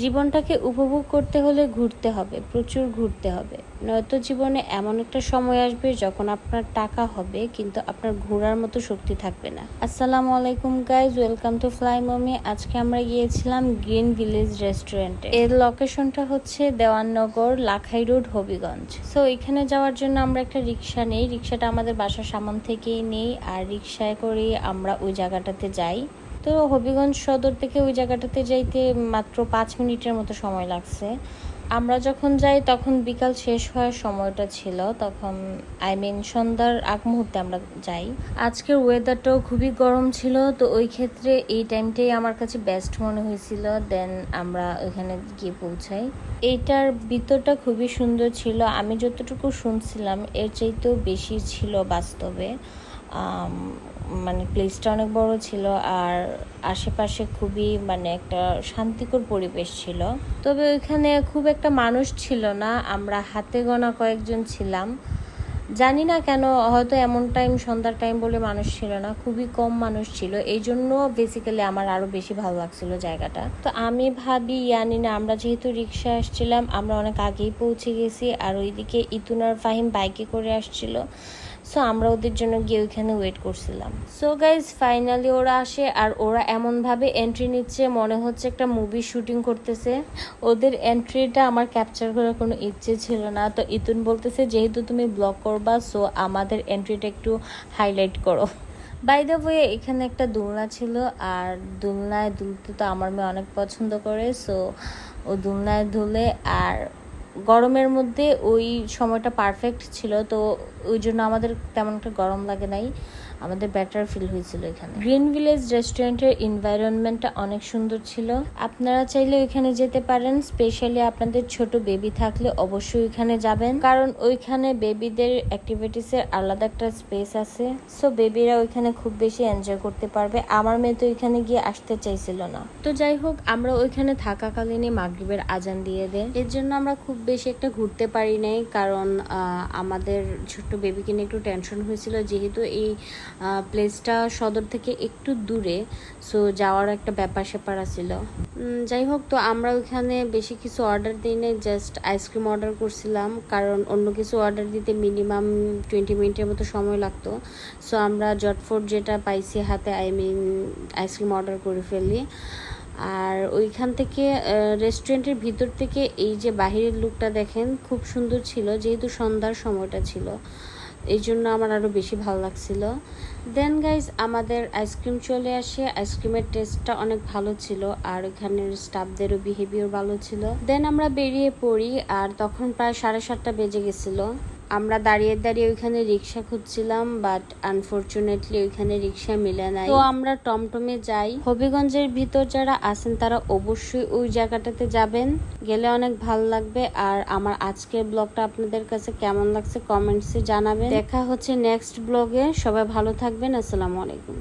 জীবনটাকে উপভোগ করতে হলে ঘুরতে হবে, প্রচুর ঘুরতে হবে। নয়তো জীবনে এমন একটা সময় আসবে যখন আপনার টাকা হবে কিন্তু আপনার ঘোরার মতো শক্তি থাকবে না। আসসালামু আলাইকুম guys, welcome to fly mommy. আজকে আমরা গিয়েছিলাম গ্রিন ভিলেজ রেস্টুরেন্টে। এর লোকেশনটা হচ্ছে দেওয়াননগর, লাখাই রোড, হবিগঞ্জ। সো এখানে যাওয়ার জন্য আমরা একটা রিক্সা নেই। রিক্সাটা আমাদের বাসার সামন থেকেই নেই, আর রিক্সায় করে আমরা ওই জায়গাটাতে যাই। তো হবিগঞ্জ সদর থেকে ওই জায়গাটাতে যাইতে মাত্র 5 মিনিটের মতো সময় লাগছে। আমরা যখন যাই তখন বিকাল শেষ হওয়ার সময়টা ছিল, তখন সন্ধ্যার আগ মুহূর্তে আমরা যাই। আজকের ওয়েদারটাও খুবই গরম ছিল, তো ওই ক্ষেত্রে এই টাইমটাই আমার কাছে বেস্ট মনে হয়েছিল। দেন আমরা ওইখানে গিয়ে পৌঁছাই। এইটার ভিতরটা খুবই সুন্দর ছিল। আমি যতটুকু শুনছিলাম এর চাইতেও বেশি ছিল বাস্তবে। মানে প্লেসটা অনেক বড় ছিল, আর আশেপাশে খুবই একটা শান্তিকর পরিবেশ ছিল। তবে ওইখানে খুব একটা মানুষ ছিল না, আমরা হাতে গোনা কয়েকজন ছিলাম। জানি না কেন, হয়তো এমন টাইম, সন্ধ্যার টাইম বলে মানুষ ছিল না, খুবই কম মানুষ ছিল। এই জন্য বেসিক্যালি আমার আরও বেশি ভালো লাগছিল জায়গাটা। তো আমি ভাবি না, আমরা যেহেতু রিক্সা আসছিলাম, আমরা অনেক আগেই পৌঁছে গেছি, আর ওইদিকে ইতুন আর ফাহিম বাইকে করে আসছিল। সো আমরা ওদের জন্য গিয়ে ওইখানে ওয়েট করছিলাম। সো গাইজ, ফাইনালি ওরা আসে, আর ওরা এমনভাবে এন্ট্রি নিচ্ছে মনে হচ্ছে একটা মুভি শুটিং করতেছে। ওদের এন্ট্রিটা আমার ক্যাপচার করার কোনো ইচ্ছে ছিল না, তো ইতুন বলতেছে যেহেতু তুমি ব্লগ করবা, সো আমাদের এন্ট্রিটা একটু হাইলাইট করো। বাই দ্য ওয়ে, এখানে একটা দোলনা ছিল, আর দোলনায় দুলতে তো আমার মেয়ে অনেক পছন্দ করে। সো ও দোলনায় দুলে, আর গরমের মধ্যে ওই সময়টা পারফেক্ট ছিল, তো ওই জন্য আমাদের তেমন একটা গরম লাগে নাই, আমাদের বেটার ফিল হয়েছিল এখানে। গ্রিন ভিলেজ রেস্টুরেন্টের এনভায়রনমেন্টটা অনেক সুন্দর ছিল। আপনারা চাইলে ওইখানে যেতে পারেন। স্পেশালি আপনাদের ছোট বেবি থাকলে অবশ্যই ওইখানে যাবেন, কারণ ওইখানে বেবিদের অ্যাক্টিভিটিসের আলাদা একটা স্পেস আছে। সো বেবিরা ওইখানে খুব বেশি এনজয় করতে পারবে। আমার মেয়ে তো ওইখানে গিয়ে আসতে চাইছিল না। তো যাই হোক, আমরা ওইখানে থাকাকালীনই মাগরিবের আজান দিয়ে দেয়। এর জন্য আমরা খুব বেশি একটা ঘুরতে পারি নাই, কারণ আমাদের ছোট্ট বেবিকে নিয়ে একটু টেনশন হয়েছিল, যেহেতু এই প্লেসটা সদর থেকে একটু দূরে। সো যাওয়ার একটা ব্যাপার স্যাপার ছিল। যাই হোক, তো আমরা ওইখানে বেশি কিছু অর্ডার দিই নাই, জাস্ট আইসক্রিম অর্ডার করছিলাম, কারণ অন্য কিছু অর্ডার দিতে মিনিমাম 20 মিনিটের মতো সময় লাগতো। সো আমরা জটফট যেটা পাইছি হাতে, আইসক্রিম অর্ডার করে ফেলি। আর ওইখান থেকে রেস্টুরেন্টের ভিতর থেকে এই যে বাহিরের লুকটা দেখেন, খুব সুন্দর ছিল, যেহেতু সন্ধ্যার সময়টা ছিল, এই জন্য আমার আরও বেশি ভালো লাগছিল। দেন গাইজ, আমাদের আইসক্রিম চলে আসে। আইসক্রিমের টেস্টটা অনেক ভালো ছিল, আর ওইখানের স্টাফদেরও বিহেভিয়ার ভালো ছিল। দেন আমরা বেরিয়ে পড়ি, আর তখন প্রায় 7:30 বেজে গেছিলো। আমরা দাঁড়িয়ে দাঁড়িয়ে ওইখানে রিক্সা খুঁজছিলাম, বাট আনফরচুনেটলি ওইখানে রিক্সা মিলে নাই। তো আমরা টমটমে যাই। হবিগঞ্জের ভিতর যারা আছেন তারা অবশ্যই ওই জায়গাটাতে যাবেন, গেলে অনেক ভালো লাগবে। আর আমার আজকের ব্লগটা আপনাদের কাছে কেমন লাগছে কমেন্টসে জানাবেন। দেখা হচ্ছে নেক্সট ব্লগে। সবাই ভালো থাকবেন। আসসালামু আলাইকুম।